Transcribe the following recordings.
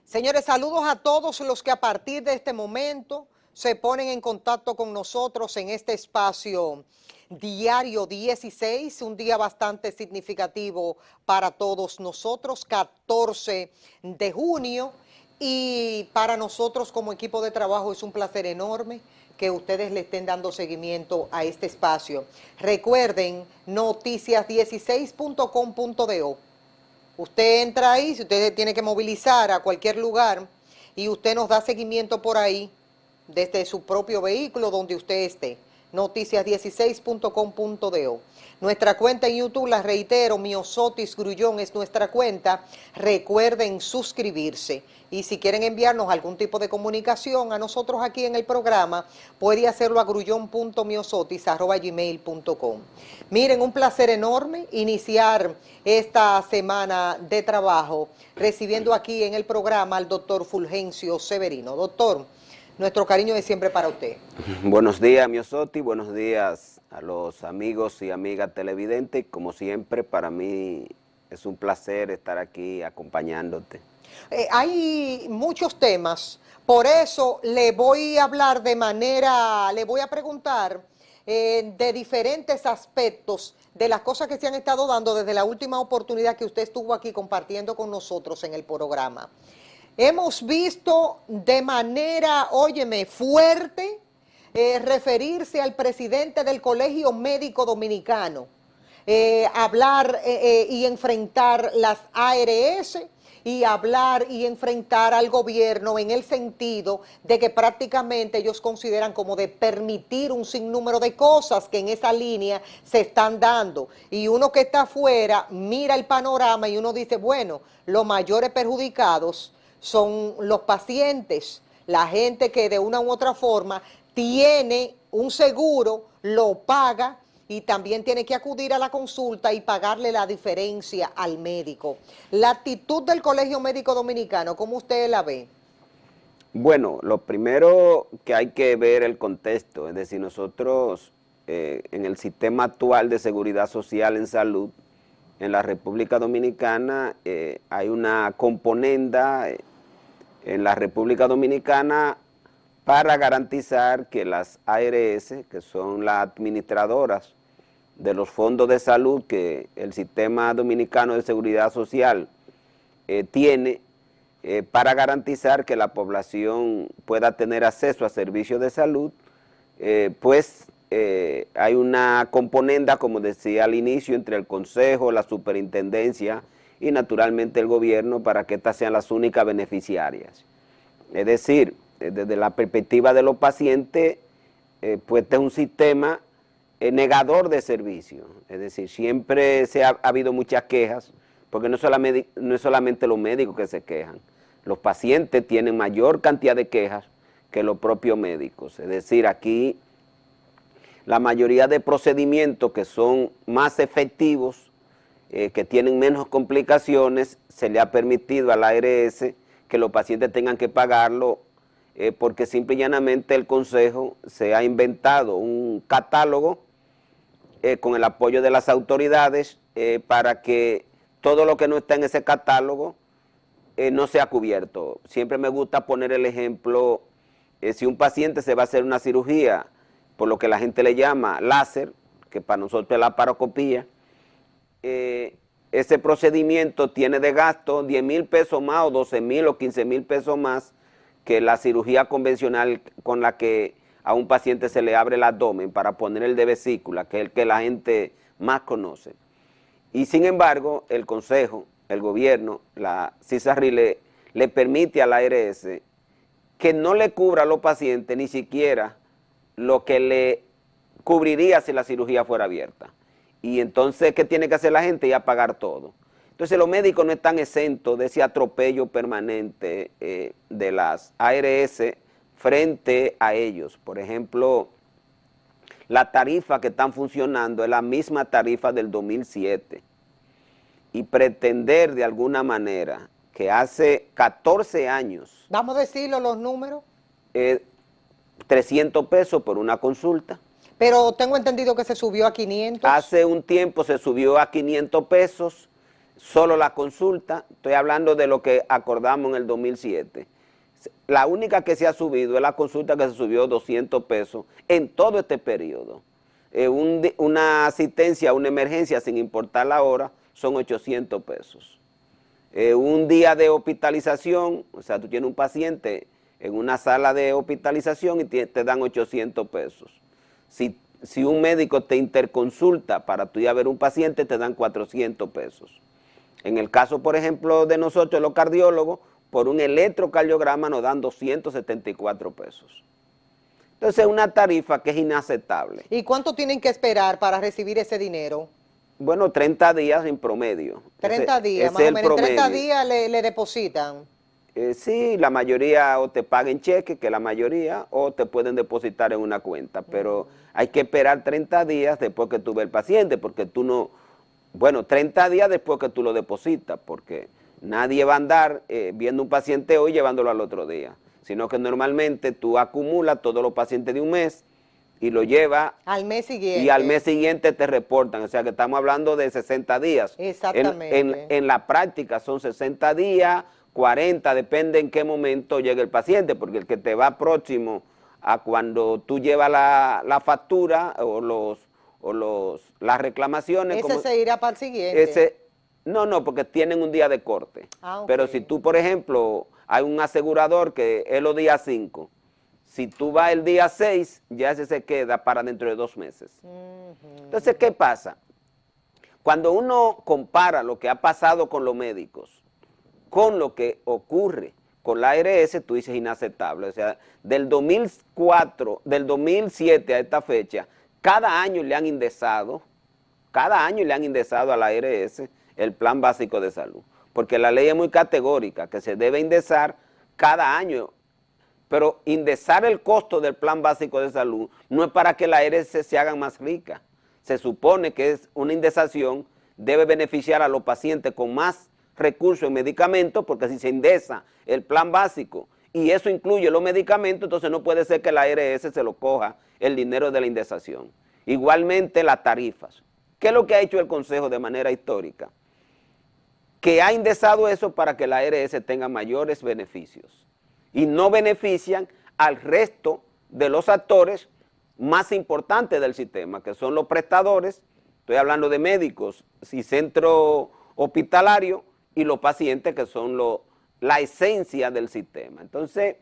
Señores, saludos a todos los que a partir de este momento se ponen en contacto con nosotros en este espacio Diario 16, un día bastante significativo para todos nosotros, 14 de junio, y para nosotros como equipo de trabajo es un placer enorme que ustedes le estén dando seguimiento a este espacio. Recuerden, noticias16.com.do. Usted entra ahí, si usted tiene que movilizar a cualquier lugar y usted nos da seguimiento por ahí, desde su propio vehículo, donde usted esté. Noticias16.com.do. Nuestra cuenta en YouTube, la reitero, Miosotis Grullón es nuestra cuenta. Recuerden suscribirse. Y si quieren enviarnos algún tipo de comunicación a nosotros aquí en el programa, puede hacerlo a grullón.miosotis@gmail.com. Miren, un placer enorme iniciar esta semana de trabajo recibiendo aquí en el programa al doctor Fulgencio Severino. Doctor, nuestro cariño de siempre para usted. Buenos días, Miosotis, buenos días a los amigos y amigas televidentes. Como siempre, para mí es un placer estar aquí acompañándote. Hay muchos temas, por eso le voy a hablar le voy a preguntar de diferentes aspectos de las cosas que se han estado dando desde la última oportunidad que usted estuvo aquí compartiendo con nosotros en el programa. Hemos visto de manera, óyeme, fuerte referirse al presidente del Colegio Médico Dominicano, hablar y enfrentar las ARS y hablar y enfrentar al gobierno en el sentido de que prácticamente ellos consideran como de permitir un sinnúmero de cosas que en esa línea se están dando. Y uno que está afuera mira el panorama y uno dice, bueno, los mayores perjudicados son los pacientes, la gente que de una u otra forma tiene un seguro, lo paga y también tiene que acudir a la consulta y pagarle la diferencia al médico. La actitud del Colegio Médico Dominicano, ¿cómo usted la ve? Bueno, lo primero que hay que ver el contexto, es decir, nosotros en el sistema actual de seguridad social en salud, en la República Dominicana hay una componenda en la República Dominicana para garantizar que las ARS, que son las administradoras de los fondos de salud que el Sistema Dominicano de Seguridad Social tiene, para garantizar que la población pueda tener acceso a servicios de salud, hay una componenda, como decía al inicio, entre el Consejo, la Superintendencia y naturalmente el gobierno para que estas sean las únicas beneficiarias. Es decir, desde la perspectiva de los pacientes, pues este es un sistema negador de servicios. Es decir, siempre ha habido muchas quejas, porque no es solamente los médicos que se quejan, los pacientes tienen mayor cantidad de quejas que los propios médicos. Es decir, aquí la mayoría de procedimientos que son más efectivos, que tienen menos complicaciones, se le ha permitido a la ARS que los pacientes tengan que pagarlo, porque simple y llanamente el Consejo se ha inventado un catálogo con el apoyo de las autoridades para que todo lo que no está en ese catálogo no sea cubierto. Siempre me gusta poner el ejemplo, si un paciente se va a hacer una cirugía, por lo que la gente le llama láser, que para nosotros es la laparoscopía, ese procedimiento tiene de gasto 10,000 pesos más o 12,000 o 15,000 pesos más que la cirugía convencional con la que a un paciente se le abre el abdomen para poner el de vesícula, que es el que la gente más conoce. Y sin embargo, el Consejo, el gobierno, la CISARRI le permite a la ARS que no le cubra a los pacientes ni siquiera lo que le cubriría si la cirugía fuera abierta. Y entonces, ¿qué tiene que hacer la gente? Ya pagar todo. Entonces, los médicos no están exentos de ese atropello permanente de las ARS frente a ellos. Por ejemplo, la tarifa que están funcionando es la misma tarifa del 2007. Y pretender de alguna manera que hace 14 años... Vamos a decirlo, los números. 300 pesos por una consulta. Pero tengo entendido que se subió a 500. Hace un tiempo se subió a 500 pesos solo la consulta, estoy hablando de lo que acordamos en el 2007. La única que se ha subido es la consulta, que se subió 200 pesos en todo este periodo. Una asistencia, una emergencia, sin importar la hora, son 800 pesos. Un día de hospitalización, o sea, tú tienes un paciente en una sala de hospitalización y te dan 800 pesos. Si un médico te interconsulta para tú ir a ver un paciente, te dan 400 pesos. En el caso, por ejemplo, de nosotros, los cardiólogos, por un electrocardiograma nos dan 274 pesos. Entonces es una tarifa que es inaceptable. ¿Y cuánto tienen que esperar para recibir ese dinero? Bueno, 30 días en promedio. 30 días, más o menos. En 30 días le depositan. Sí, la mayoría o te pagan cheque, que la mayoría, o te pueden depositar en una cuenta, pero hay que esperar 30 días después que tú ves el paciente, porque tú no, bueno, 30 días después que tú lo depositas, porque nadie va a andar viendo un paciente hoy y llevándolo al otro día, sino que normalmente tú acumulas todos los pacientes de un mes y lo llevas al mes siguiente. Y al mes siguiente te reportan, o sea que estamos hablando de 60 días. Exactamente. En la práctica son 60 días, 40, depende en qué momento llegue el paciente, porque el que te va próximo a cuando tú llevas la factura las reclamaciones. Ese se irá para el siguiente. No, porque tienen un día de corte. Okay. Pero si tú, por ejemplo, hay un asegurador que es los días 5, si tú vas el día 6, ya ese se queda para dentro de 2 meses. Entonces, ¿qué pasa? Cuando uno compara lo que ha pasado con los médicos con lo que ocurre con la ARS, tú dices inaceptable. O sea, del 2007 a esta fecha, cada año le han indexado a la ARS el Plan Básico de Salud, porque la ley es muy categórica, que se debe indexar cada año, pero indexar el costo del Plan Básico de Salud no es para que la ARS se haga más rica. Se supone que es una indexación, debe beneficiar a los pacientes con más recursos en medicamentos, porque si se indexa el plan básico y eso incluye los medicamentos, entonces no puede ser que la ARS se lo coja el dinero de la indexación. Igualmente las tarifas. ¿Qué es lo que ha hecho el Consejo de manera histórica? Que ha indexado eso para que la ARS tenga mayores beneficios y no benefician al resto de los actores más importantes del sistema, que son los prestadores, estoy hablando de médicos y centro hospitalario, y los pacientes, que son la esencia del sistema. Entonces,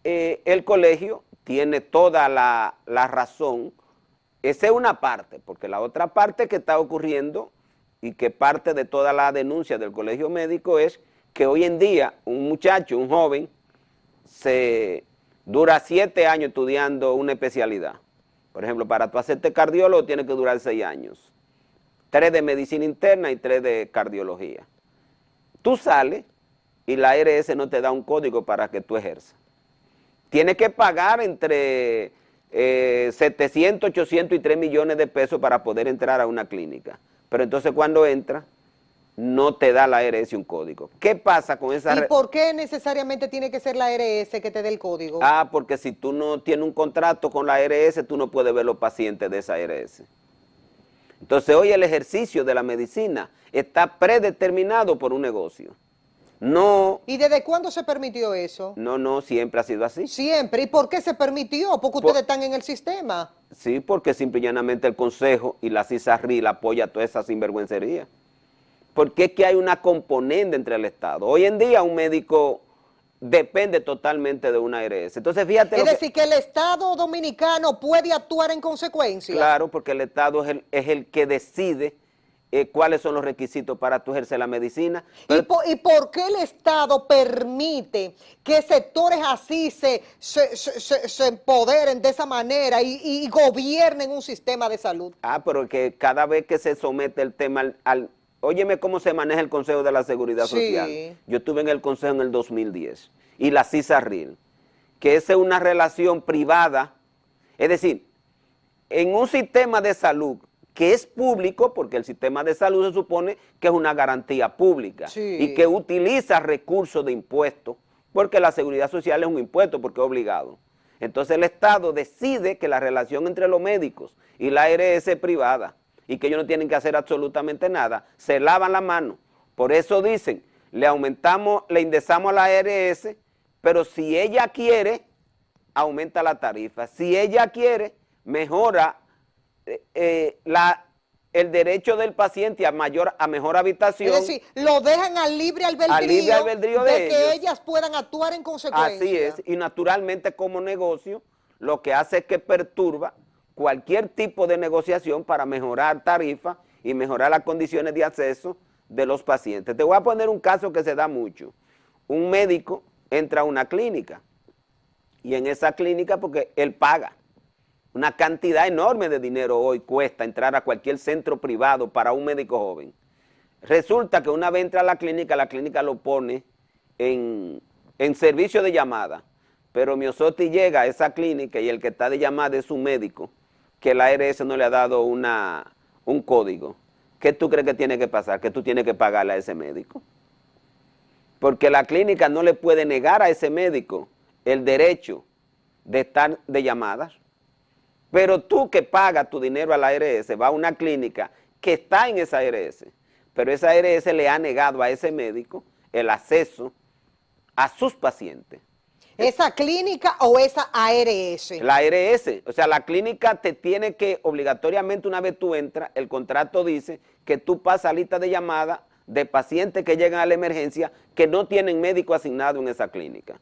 el colegio tiene toda la razón. Esa es una parte, porque la otra parte que está ocurriendo y que parte de toda la denuncia del colegio médico es que hoy en día un muchacho, un joven, se dura 7 años estudiando una especialidad. Por ejemplo, para tú hacerte cardiólogo tiene que durar 6 años. 3 de medicina interna y 3 de cardiología. Tú sales y la ARS no te da un código para que tú ejerzas. Tienes que pagar entre 700, 800 y 3 millones de pesos para poder entrar a una clínica. Pero entonces cuando entras, no te da la ARS un código. ¿Qué pasa con esa? ¿Y por qué necesariamente tiene que ser la ARS que te dé el código? Porque si tú no tienes un contrato con la ARS, tú no puedes ver los pacientes de esa ARS. Entonces hoy el ejercicio de la medicina está predeterminado por un negocio. No. ¿Y desde cuándo se permitió eso? No, siempre ha sido así. Siempre. ¿Y por qué se permitió? Porque ustedes están en el sistema. Sí, porque simple y llanamente el Consejo y la CISARRIL apoya toda esa sinvergüencería. Porque es que hay una componente entre el Estado. Hoy en día un médico depende totalmente de una ARS. Entonces, fíjate. Es decir, que el Estado dominicano puede actuar en consecuencia. Claro, porque el Estado es el que decide cuáles son los requisitos para tú ejercer la medicina. Pero, ¿Y por qué el Estado permite que sectores así se empoderen de esa manera y gobiernen un sistema de salud? Pero que cada vez que se somete el tema óyeme cómo se maneja el Consejo de la Seguridad Social. Yo estuve en el Consejo en el 2010 y la CISARRIL, que es una relación privada, es decir, en un sistema de salud que es público, porque el sistema de salud se supone que es una garantía pública y que utiliza recursos de impuestos, porque la seguridad social es un impuesto, porque es obligado. Entonces el Estado decide que la relación entre los médicos y la ARS es privada y que ellos no tienen que hacer absolutamente nada, se lavan la mano, Por eso dicen, le aumentamos, le indexamos a la ARS, pero si ella quiere, aumenta la tarifa. Si ella quiere, mejora el derecho del paciente a mejor habitación. Es decir, lo dejan al libre albedrío, de que ellos. ellas puedan actuar en consecuencia. Así es, y naturalmente como negocio, lo que hace es que perturba cualquier tipo de negociación para mejorar tarifas y mejorar las condiciones de acceso de los pacientes. Te voy a poner un caso que se da mucho. Un médico entra a una clínica y en esa clínica, porque él paga una cantidad enorme de dinero hoy, cuesta entrar a cualquier centro privado para un médico joven. Resulta que una vez entra a la clínica lo pone en servicio de llamada, pero Miosotti llega a esa clínica y el que está de llamada es un médico, que la ARS no le ha dado un código. ¿Qué tú crees que tiene que pasar? Que tú tienes que pagarle a ese médico. Porque la clínica no le puede negar a ese médico el derecho de estar de llamadas. Pero tú que pagas tu dinero a la ARS, va a una clínica que está en esa ARS, pero esa ARS le ha negado a ese médico el acceso a sus pacientes. ¿Esa clínica o esa ARS? La ARS, o sea, la clínica te tiene que, obligatoriamente una vez tú entras, el contrato dice que tú pasas lista de llamada de pacientes que llegan a la emergencia que no tienen médico asignado en esa clínica.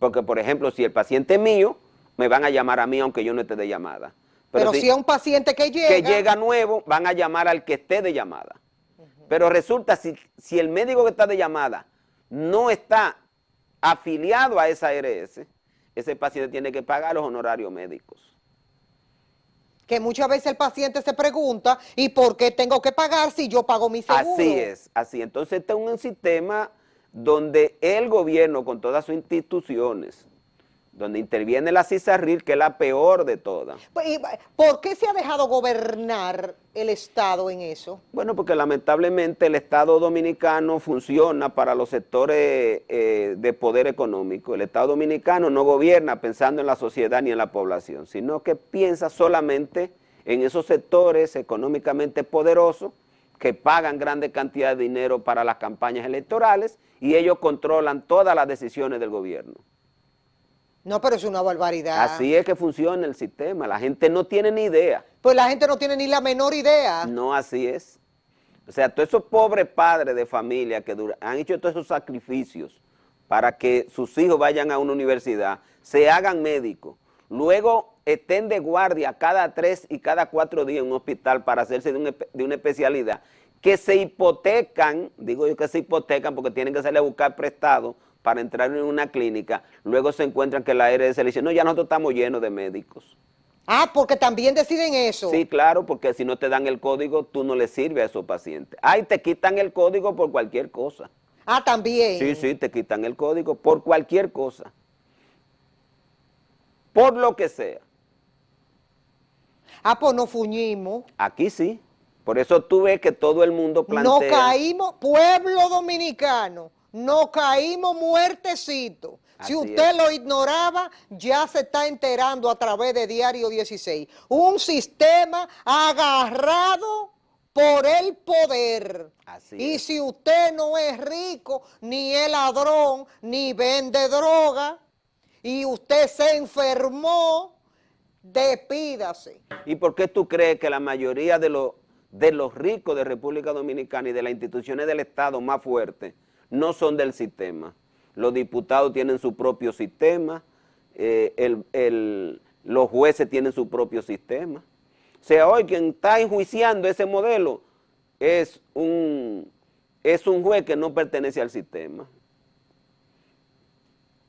Porque, por ejemplo, si el paciente es mío, me van a llamar a mí aunque yo no esté de llamada. Pero si es un paciente que llega nuevo, van a llamar al que esté de llamada. Pero resulta, si el médico que está de llamada no está afiliado a esa ARS, ese paciente tiene que pagar los honorarios médicos. Que muchas veces el paciente se pregunta, ¿y por qué tengo que pagar si yo pago mi seguro? Así es, así. Entonces este es un sistema donde el gobierno con todas sus instituciones, donde interviene la CISARRIL, que es la peor de todas. ¿Por qué se ha dejado gobernar el Estado en eso? Bueno, porque lamentablemente el Estado dominicano funciona para los sectores de poder económico. El Estado dominicano no gobierna pensando en la sociedad ni en la población, sino que piensa solamente en esos sectores económicamente poderosos que pagan grandes cantidades de dinero para las campañas electorales y ellos controlan todas las decisiones del gobierno. No, pero es una barbaridad. Así es que funciona el sistema, la gente no tiene ni idea. Pues la gente no tiene ni la menor idea. No, así es. O sea, todos esos pobres padres de familia que han hecho todos esos sacrificios para que sus hijos vayan a una universidad, se hagan médicos, luego estén de guardia cada 3 y cada 4 días en un hospital para hacerse de una especialidad, que se hipotecan, digo yo que se hipotecan porque tienen que salir a buscar prestado para entrar en una clínica, luego se encuentran que la ARS le dice, no, ya nosotros estamos llenos de médicos. Ah, porque también deciden eso. Sí, claro, porque si no te dan el código, tú no le sirves a esos pacientes. Ahí te quitan el código por cualquier cosa. Ah, también. Sí, sí, te quitan el código por cualquier cosa. Por lo que sea. Ah, pues nos fuñimos. Aquí sí. Por eso tú ves que todo el mundo plantea. No caímos, pueblo dominicano, no caímos muertecitos. Si usted lo ignoraba, ya se está enterando a través de Diario 16. Un sistema agarrado por el poder. Así es. Si usted no es rico, ni es ladrón, ni vende droga, y usted se enfermó, despídase. ¿Y por qué tú crees que la mayoría de los ricos de República Dominicana y de las instituciones del Estado más fuertes no son del sistema? Los diputados tienen su propio sistema, los jueces tienen su propio sistema. O sea, hoy quien está enjuiciando ese modelo es un juez que no pertenece al sistema.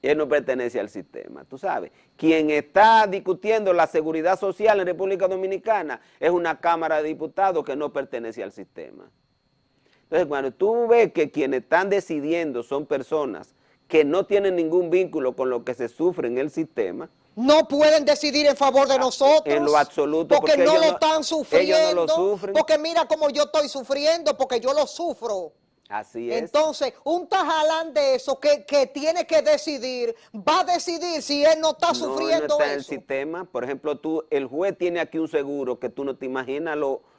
Él no pertenece al sistema, tú sabes. Quien está discutiendo la seguridad social en República Dominicana es una Cámara de Diputados que no pertenece al sistema. Entonces, cuando tú ves que quienes están decidiendo son personas que no tienen ningún vínculo con lo que se sufre en el sistema, no pueden decidir en favor de nosotros. En lo absoluto. Porque no lo están sufriendo. Ellos no lo sufren. Porque mira cómo yo estoy sufriendo, porque yo lo sufro. Así es. Entonces, un tajalán de eso que tiene que decidir, va a decidir si él no está sufriendo no está eso. En el sistema. Por ejemplo, el juez tiene aquí un seguro que tú no te imaginas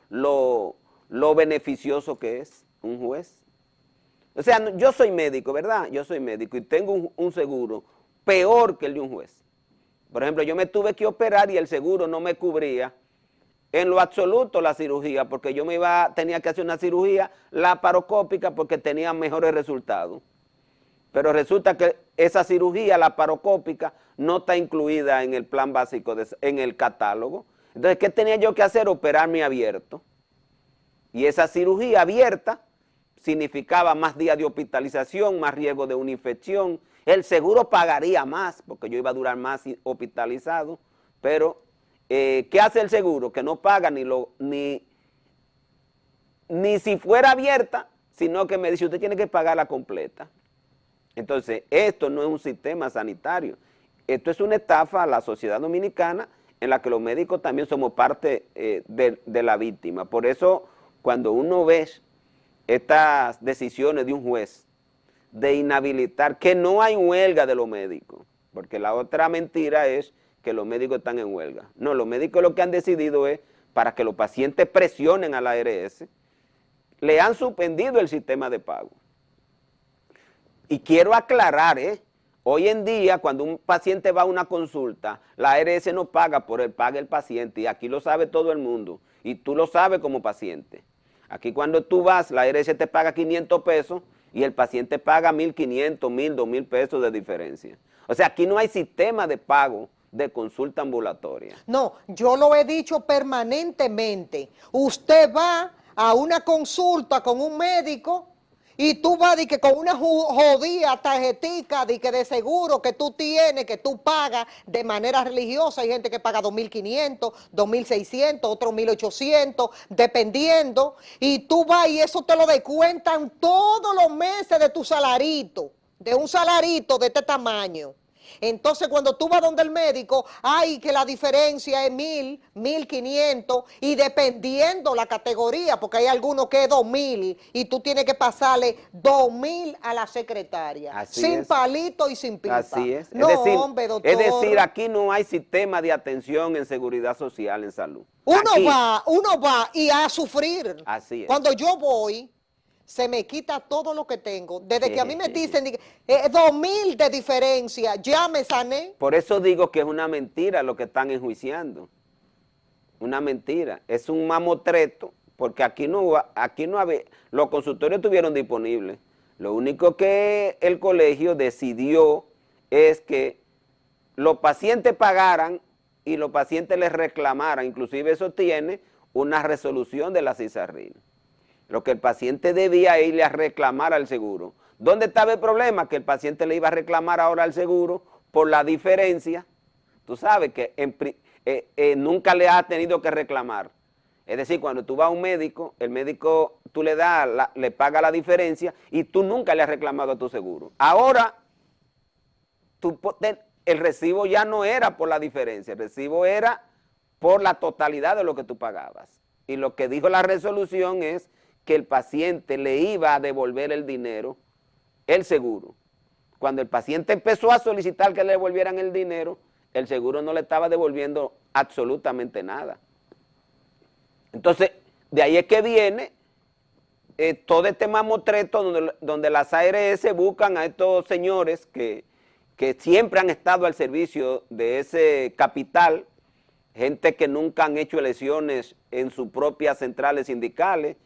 lo beneficioso que es un juez. O sea, yo soy médico, ¿verdad? Yo soy médico y tengo un seguro peor que el de un juez. Por ejemplo, yo me tuve que operar y el seguro no me cubría en lo absoluto la cirugía, porque yo tenía que hacer una cirugía laparoscópica porque tenía mejores resultados. Pero resulta que esa cirugía laparoscópica no está incluida en el plan básico, en el catálogo. Entonces, ¿qué tenía yo que hacer? Operarme abierto. Y esa cirugía abierta significaba más días de hospitalización, más riesgo de una infección. El seguro pagaría más, porque yo iba a durar más hospitalizado, pero ¿qué hace el seguro? Que no paga ni si fuera abierta, sino que me dice, usted tiene que pagarla completa. Entonces, esto no es un sistema sanitario, esto es una estafa a la sociedad dominicana en la que los médicos también somos parte de la víctima. Por eso, cuando uno ve estas decisiones de un juez de inhabilitar, que no hay huelga de los médicos, porque la otra mentira es que los médicos están en huelga. No, los médicos lo que han decidido es, para que los pacientes presionen a la ARS, le han suspendido el sistema de pago. Y quiero aclarar, hoy en día cuando un paciente va a una consulta, la ARS no paga por él, paga el paciente, y aquí lo sabe todo el mundo, y tú lo sabes como paciente. Aquí cuando tú vas, la ARS te paga 500 pesos y el paciente paga 1.500, 1.000, 2.000 pesos de diferencia. O sea, aquí no hay sistema de pago de consulta ambulatoria. No, yo lo he dicho permanentemente. Usted va a una consulta con un médico y tú vas de que con una jodida tarjetica de seguro que tú tienes, que tú pagas de manera religiosa. Hay gente que paga 2.500, 2.600, otros 1.800, dependiendo. Y tú vas y eso te lo descuentan todos los meses de tu salarito, de un salarito de este tamaño. Entonces, cuando tú vas donde el médico, hay que la diferencia es 1.000, 1.500 y dependiendo la categoría, porque hay algunos que es 2.000 y tú tienes que pasarle 2.000 a la secretaria, Así sin es. palito y sin pipa. Así es. No, es decir, hombre, doctor. Es decir, aquí no hay sistema de atención en seguridad social, en salud. Uno Aquí, va y a sufrir. Así es. Cuando yo voy, se me quita todo lo que tengo. Desde que a mí me dicen 2.000 de diferencia, ya me sané. Por eso digo que es una mentira lo que están enjuiciando. Una mentira. Es un mamotreto, porque aquí no había, los consultorios estuvieron disponibles. Lo único que el colegio decidió es que los pacientes pagaran y los pacientes les reclamaran. Inclusive eso tiene una resolución de la CISARRIN. Lo que el paciente debía irle a reclamar al seguro. ¿Dónde estaba el problema? Que el paciente le iba a reclamar ahora al seguro por la diferencia. Tú sabes que nunca le ha tenido que reclamar. Es decir, cuando tú vas a un médico, el médico tú le paga la diferencia y tú nunca le has reclamado a tu seguro. Ahora, el recibo ya no era por la diferencia, el recibo era por la totalidad de lo que tú pagabas. Y lo que dijo la resolución es que el paciente le iba a devolver el dinero, el seguro. Cuando el paciente empezó a solicitar que le devolvieran el dinero, el seguro no le estaba devolviendo absolutamente nada. Entonces, de ahí es que viene todo este mamotreto donde las ARS buscan a estos señores que siempre han estado al servicio de ese capital, gente que nunca han hecho elecciones en sus propias centrales sindicales,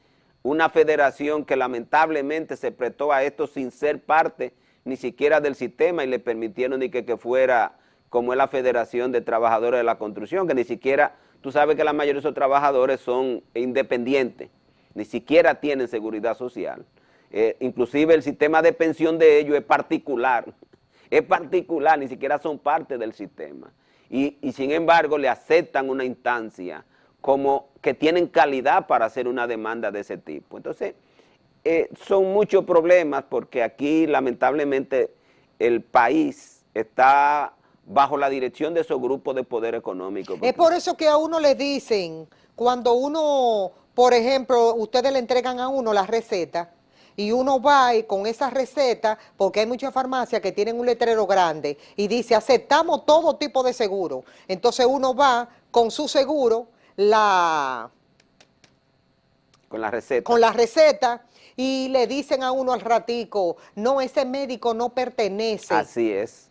una federación que lamentablemente se prestó a esto sin ser parte ni siquiera del sistema y le permitieron ni que fuera como es la Federación de Trabajadores de la Construcción, que ni siquiera, tú sabes que la mayoría de esos trabajadores son independientes, ni siquiera tienen seguridad social. Inclusive el sistema de pensión de ellos es particular, ni siquiera son parte del sistema. Y sin embargo le aceptan una instancia como que tienen calidad para hacer una demanda de ese tipo. Entonces, son muchos problemas porque aquí lamentablemente el país está bajo la dirección de esos grupos de poder económico. Es por eso que a uno le dicen, cuando uno, por ejemplo, ustedes le entregan a uno la receta, y uno va y con esa receta, porque hay muchas farmacias que tienen un letrero grande, y dice, aceptamos todo tipo de seguro. Entonces uno va con su seguro, con la receta, y le dicen a uno al ratico, no, ese médico no pertenece. Así es.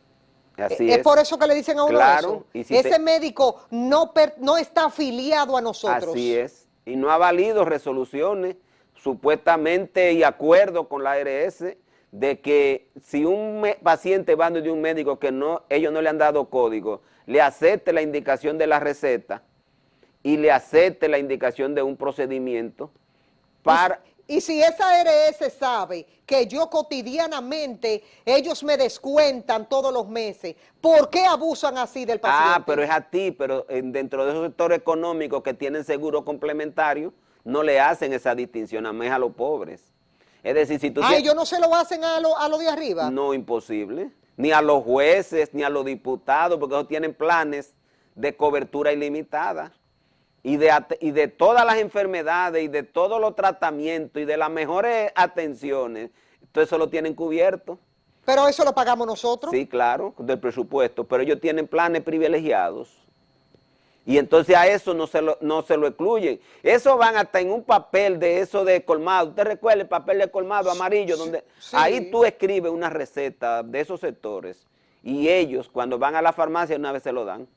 Así Es es. por eso que le dicen a uno Claro, eso. y si Ese médico no está afiliado a nosotros. Así es. Y no ha valido resoluciones supuestamente y acuerdo con la ARS de que si un paciente va de un médico que ellos no le han dado código, le acepte la indicación de la receta y le acepte la indicación de un procedimiento para... Y si esa ARS sabe que yo cotidianamente, ellos me descuentan todos los meses, ¿por qué abusan así del paciente? Ah, pero es a ti, pero dentro de esos sectores económicos que tienen seguro complementario, no le hacen esa distinción, a más a los pobres. Es decir, si tú... ellos no se lo hacen a lo de arriba. No, imposible. Ni a los jueces, ni a los diputados, porque ellos tienen planes de cobertura ilimitada. Y de todas las enfermedades y de todos los tratamientos y de las mejores atenciones, todo eso lo tienen cubierto. Pero eso lo pagamos nosotros. Sí, claro, del presupuesto, pero ellos tienen planes privilegiados. Y entonces a eso no se lo excluyen. Eso van hasta en un papel de eso de colmado. ¿Usted recuerda el papel de colmado amarillo? Donde sí. Ahí tú escribes una receta de esos sectores y ellos cuando van a la farmacia una vez se lo dan,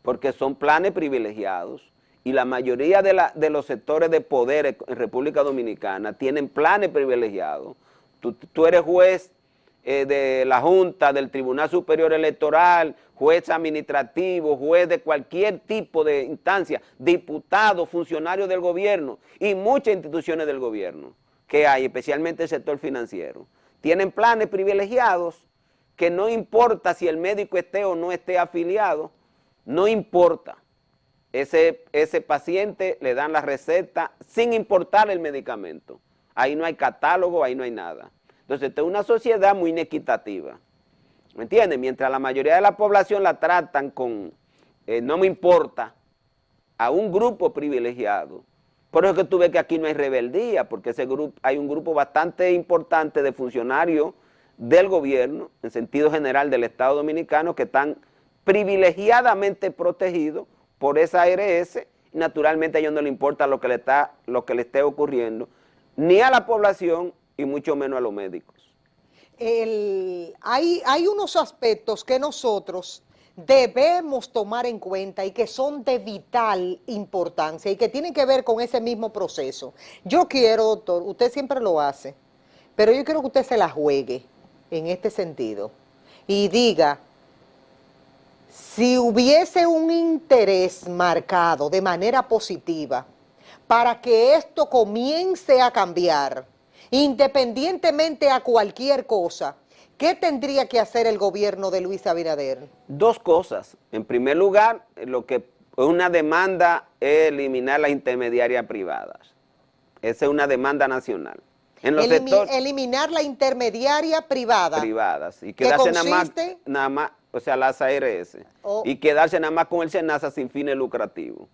porque son planes privilegiados. Y la mayoría de los sectores de poder en República Dominicana tienen planes privilegiados. Tú eres juez de la Junta, del Tribunal Superior Electoral, juez administrativo, juez de cualquier tipo de instancia, diputado, funcionario del gobierno y muchas instituciones del gobierno que hay, especialmente el sector financiero. Tienen planes privilegiados que no importa si el médico esté o no esté afiliado, no importa. Ese paciente le dan la receta sin importar el medicamento. Ahí no hay catálogo, ahí no hay nada. Entonces, esta es una sociedad muy inequitativa. ¿Me entiendes? Mientras la mayoría de la población la tratan con, no me importa, a un grupo privilegiado. Por eso es que tú ves que aquí no hay rebeldía, porque hay un grupo bastante importante de funcionarios del gobierno, en sentido general del Estado Dominicano, que están privilegiadamente protegidos por esa ARS, y naturalmente a ellos no les importa lo que le esté ocurriendo, ni a la población y mucho menos a los médicos. Hay unos aspectos que nosotros debemos tomar en cuenta y que son de vital importancia y que tienen que ver con ese mismo proceso. Yo quiero, doctor, usted siempre lo hace, pero yo quiero que usted se la juegue en este sentido y diga, si hubiese un interés marcado de manera positiva para que esto comience a cambiar, independientemente a cualquier cosa, ¿qué tendría que hacer el gobierno de Luis Abinader? Dos cosas. En primer lugar, lo que es una demanda es eliminar las intermediarias privadas. Esa es una demanda nacional. En los eliminar la intermediaria privada. Privadas. Y quedarse nada más, o sea, las ARS. Y quedarse nada más con el SENASA sin fines lucrativos.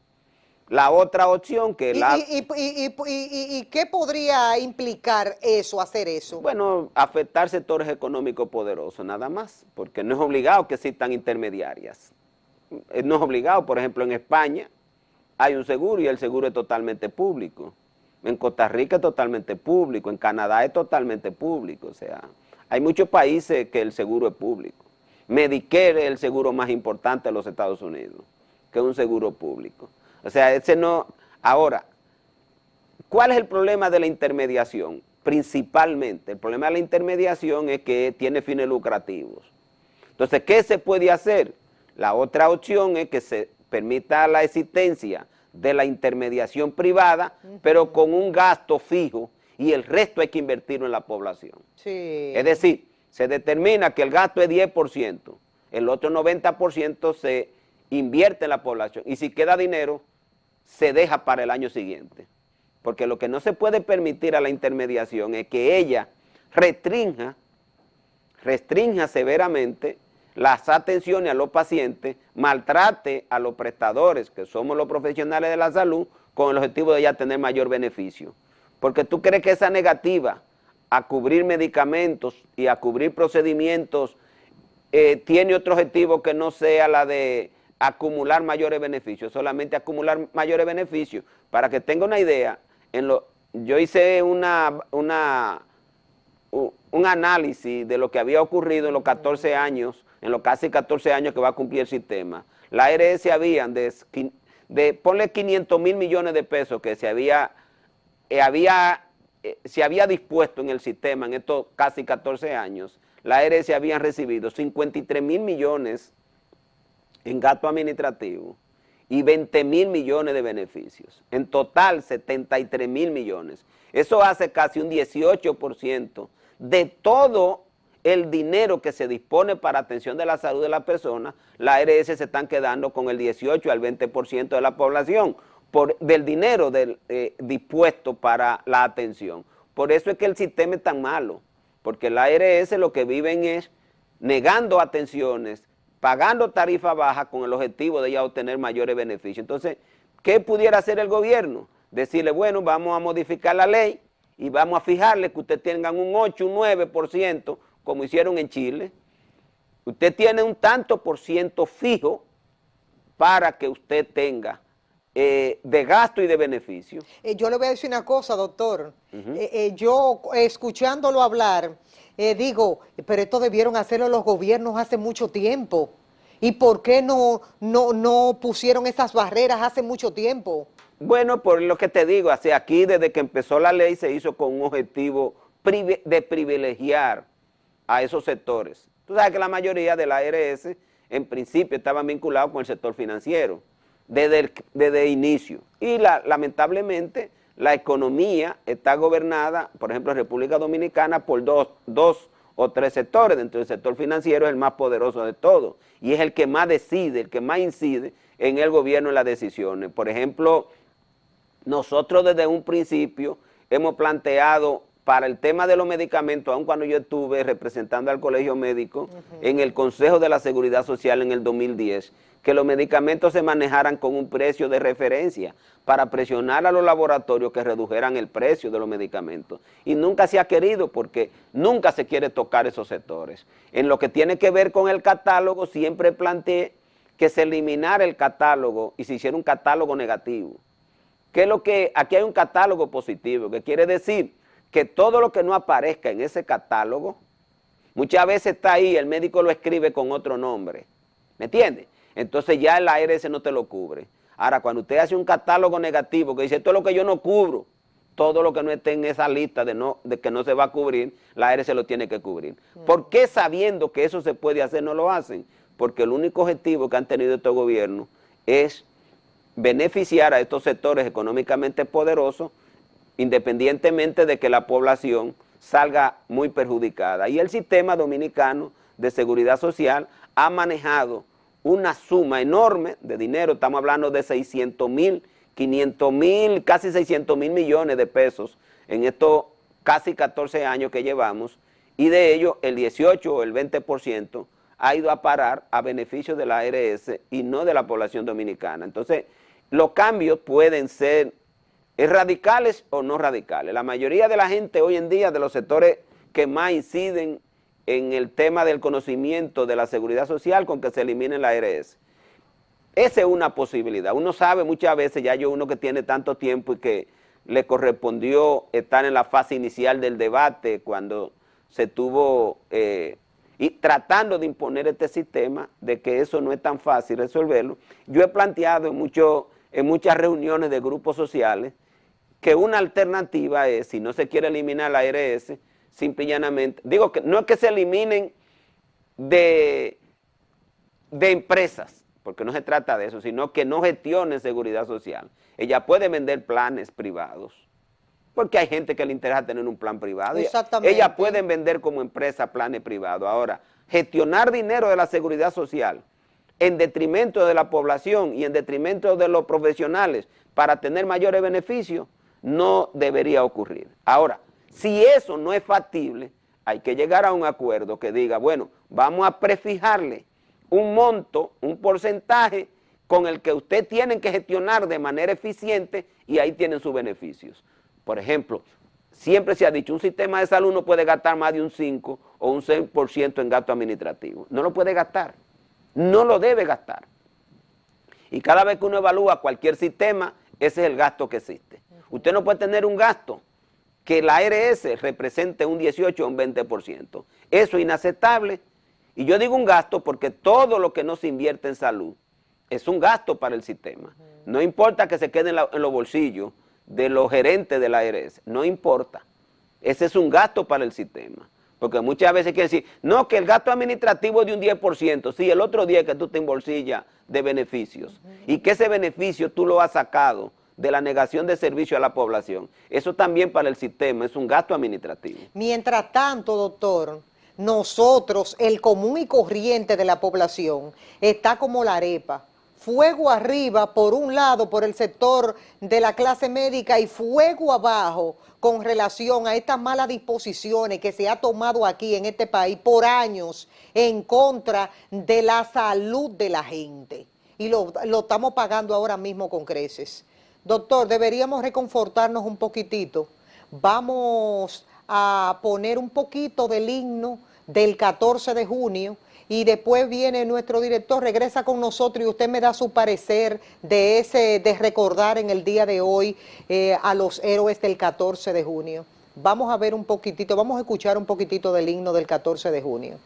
La otra opción que ¿Y qué podría implicar eso, hacer eso? Bueno, afectar sectores económicos poderosos, nada más, porque no es obligado que existan intermediarias. No es obligado, por ejemplo, en España hay un seguro y el seguro es totalmente público. En Costa Rica es totalmente público, en Canadá es totalmente público, o sea, hay muchos países que el seguro es público. Medicare es el seguro más importante de los Estados Unidos, que es un seguro público. O sea, ese no... Ahora, ¿cuál es el problema de la intermediación? Principalmente, el problema de la intermediación es que tiene fines lucrativos. Entonces, ¿qué se puede hacer? La otra opción es que se permita la existencia de la intermediación privada, pero con un gasto fijo y el resto hay que invertirlo en la población. Sí. Es decir, se determina que el gasto es 10%, el otro 90% se invierte en la población y si queda dinero, se deja para el año siguiente. Porque lo que no se puede permitir a la intermediación es que ella restrinja severamente las atenciones a los pacientes, maltrate a los prestadores, que somos los profesionales de la salud, con el objetivo de ya tener mayor beneficio. Porque tú crees que esa negativa a cubrir medicamentos y a cubrir procedimientos tiene otro objetivo que no sea la de acumular mayores beneficios, solamente acumular mayores beneficios. Para que tenga una idea, yo hice un análisis de lo que había ocurrido en los 14 años, en los casi 14 años que va a cumplir el sistema. La ARS habían ponle 500 mil millones de pesos que se había dispuesto en el sistema en estos casi 14 años. La ARS habían recibido 53 mil millones en gasto administrativo y 20 mil millones de beneficios. En total, 73 mil millones. Eso hace casi un 18% de todo el dinero que se dispone para atención de la salud de la persona. La ARS se están quedando con el 18 al 20% de la población del dinero dispuesto para la atención. Por eso es que el sistema es tan malo, porque la ARS lo que viven es negando atenciones, pagando tarifa baja con el objetivo de ya obtener mayores beneficios. Entonces, ¿qué pudiera hacer el gobierno? Decirle, bueno, vamos a modificar la ley y vamos a fijarle que usted tengan un 8, un 9%, como hicieron en Chile. Usted tiene un tanto por ciento fijo para que usted tenga de gasto y de beneficio. Yo le voy a decir una cosa, doctor. Yo, escuchándolo hablar, digo, pero esto debieron hacerlo los gobiernos hace mucho tiempo. ¿Y por qué no pusieron esas barreras hace mucho tiempo? Bueno, por lo que te digo, aquí desde que empezó la ley se hizo con un objetivo de privilegiar a esos sectores. Tú sabes que la mayoría de la ARS en principio estaban vinculados con el sector financiero desde inicio. Y lamentablemente la economía está gobernada, por ejemplo en República Dominicana, por dos o tres sectores. Dentro del sector financiero es el más poderoso de todos y es el que más decide, el que más incide en el gobierno en las decisiones. Por ejemplo, nosotros desde un principio hemos planteado para el tema de los medicamentos, aun cuando yo estuve representando al Colegio Médico en el Consejo de la Seguridad Social en el 2010, que los medicamentos se manejaran con un precio de referencia para presionar a los laboratorios que redujeran el precio de los medicamentos. Y nunca se ha querido porque nunca se quiere tocar esos sectores. En lo que tiene que ver con el catálogo, siempre planteé que se eliminara el catálogo y se hiciera un catálogo negativo. ¿Qué es lo que? Aquí hay un catálogo positivo, que quiere decir que todo lo que no aparezca en ese catálogo, muchas veces está ahí, el médico lo escribe con otro nombre, ¿me entiende? Entonces ya el ARS no te lo cubre. Ahora, cuando usted hace un catálogo negativo que dice, esto es lo que yo no cubro, todo lo que no esté en esa lista de que no se va a cubrir, la ARS lo tiene que cubrir. ¿Por qué sabiendo que eso se puede hacer no lo hacen? Porque el único objetivo que han tenido estos gobiernos es beneficiar a estos sectores económicamente poderosos, independientemente de que la población salga muy perjudicada. Y el sistema dominicano de seguridad social ha manejado una suma enorme de dinero, estamos hablando de 600 mil, 500 mil, casi 600 mil millones de pesos en estos casi 14 años que llevamos, y de ello el 18 o el 20% ha ido a parar a beneficio de la ARS y no de la población dominicana. Entonces, los cambios pueden ser radicales o no radicales. La mayoría de la gente hoy en día, de los sectores que más inciden en el tema del conocimiento de la seguridad social, con que se elimine la ARS. Esa es una posibilidad. Uno sabe muchas veces, ya uno que tiene tanto tiempo y que le correspondió estar en la fase inicial del debate cuando se tuvo y tratando de imponer este sistema, de que eso no es tan fácil resolverlo. Yo he planteado en muchas reuniones de grupos sociales que una alternativa es, si no se quiere eliminar la ARS, simple y llanamente, digo que no es que se eliminen de empresas, porque no se trata de eso, sino que no gestionen seguridad social. Ella puede vender planes privados, porque hay gente que le interesa tener un plan privado. Exactamente. Ella puede vender como empresa planes privados. Ahora, gestionar dinero de la seguridad social en detrimento de la población y en detrimento de los profesionales para tener mayores beneficios, no debería ocurrir. Ahora, si eso no es factible, hay que llegar a un acuerdo que diga, bueno, vamos a prefijarle un monto, un porcentaje con el que usted tiene que gestionar de manera eficiente y ahí tienen sus beneficios. Por ejemplo, siempre se ha dicho, un sistema de salud no puede gastar más de un 5 o un 6% en gasto administrativo. No lo puede gastar, no lo debe gastar. Y cada vez que uno evalúa cualquier sistema, ese es el gasto que existe. Usted no puede tener un gasto que la ARS represente un 18 o un 20%. Eso es inaceptable. Y yo digo un gasto porque todo lo que no se invierte en salud es un gasto para el sistema. No importa que se quede en los bolsillos de los gerentes de la ARS, no importa. Ese es un gasto para el sistema. Porque muchas veces quieren decir, no, que el gasto administrativo es de un 10%, sí, el otro 10% que tú te embolsillas de beneficios, y que ese beneficio tú lo has sacado de la negación de servicio a la población. Eso también para el sistema es un gasto administrativo. Mientras tanto, doctor, nosotros, el común y corriente de la población, está como la arepa. Fuego arriba, por un lado, por el sector de la clase médica, y fuego abajo con relación a estas malas disposiciones que se ha tomado aquí en este país por años en contra de la salud de la gente. Y lo estamos pagando ahora mismo con creces. Doctor, deberíamos reconfortarnos un poquitito. Vamos a poner un poquito del himno del 14 de junio y después viene nuestro director, regresa con nosotros y usted me da su parecer de recordar en el día de hoy a los héroes del 14 de junio. Vamos a ver un poquitito, vamos a escuchar un poquitito del himno del 14 de junio.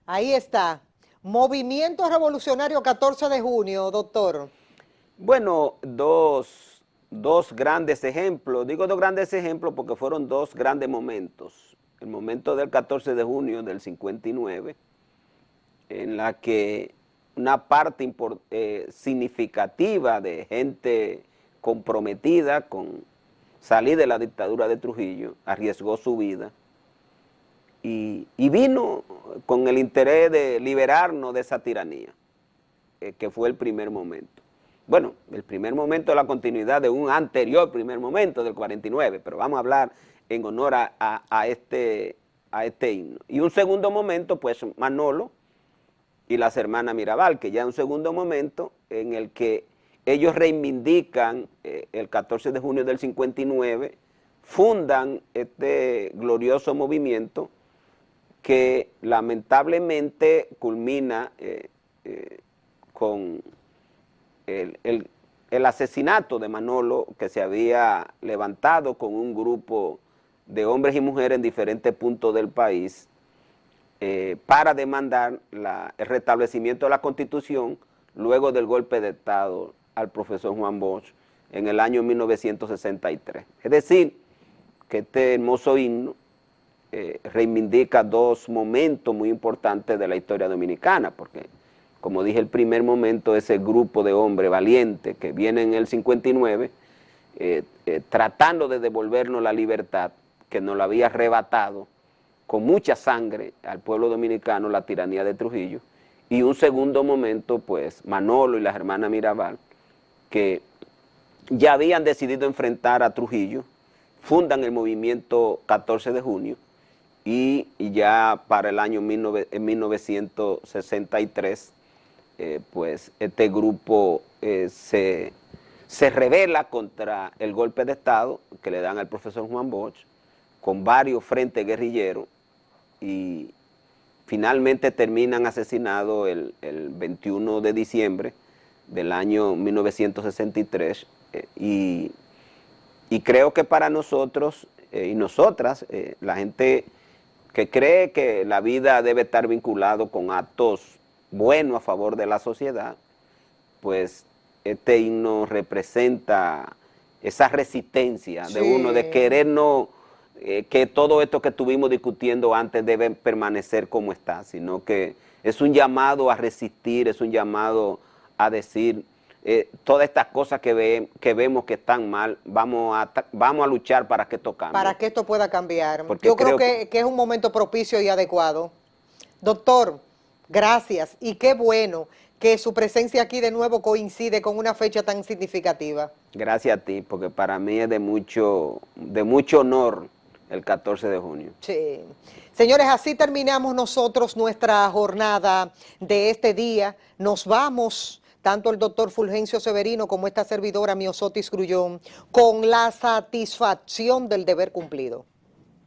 Ahí está. Movimiento Revolucionario 14 de junio, doctor. Bueno, dos grandes ejemplos. Digo dos grandes ejemplos porque fueron dos grandes momentos. El momento del 14 de junio del 59, en la que una parte significativa de gente comprometida con salir de la dictadura de Trujillo arriesgó su vida y vino con el interés de liberarnos de esa tiranía, que fue el primer momento. Bueno, el primer momento es la continuidad de un anterior primer momento del 49, pero vamos a hablar en honor a este himno. Y un segundo momento, pues Manolo y las hermanas Mirabal, que ya es un segundo momento en el que ellos reivindican el 14 de junio del 59, fundan este glorioso movimiento que lamentablemente culmina con el asesinato de Manolo, que se había levantado con un grupo de hombres y mujeres en diferentes puntos del país para demandar el restablecimiento de la Constitución luego del golpe de Estado al profesor Juan Bosch en el año 1963. Es decir, que este hermoso himno reivindica dos momentos muy importantes de la historia dominicana, porque, como dije, el primer momento es ese grupo de hombres valientes que vienen en el 59 tratando de devolvernos la libertad que nos la había arrebatado con mucha sangre al pueblo dominicano la tiranía de Trujillo, y un segundo momento, pues, Manolo y las hermanas Mirabal, que ya habían decidido enfrentar a Trujillo, fundan el movimiento 14 de junio, y ya para el año 1963, pues este grupo se rebela contra el golpe de Estado que le dan al profesor Juan Bosch, con varios frentes guerrilleros, y finalmente terminan asesinados el 21 de diciembre del año 1963, y creo que para nosotros y nosotras, la gente que cree que la vida debe estar vinculado con actos buenos a favor de la sociedad, pues este himno representa esa resistencia de uno, de querernos, que todo esto que estuvimos discutiendo antes debe permanecer como está, sino que es un llamado a resistir, es un llamado a decir todas estas cosas que vemos que están mal, vamos a luchar para que esto cambie. Para que esto pueda cambiar. Porque yo creo que es un momento propicio y adecuado. Doctor, gracias, y qué bueno que su presencia aquí de nuevo coincide con una fecha tan significativa. Gracias a ti, porque para mí es de mucho honor el 14 de junio. Sí. Señores, así terminamos nosotros nuestra jornada de este día. Nos vamos, tanto el doctor Fulgencio Severino como esta servidora Miosotis Grullón, con la satisfacción del deber cumplido.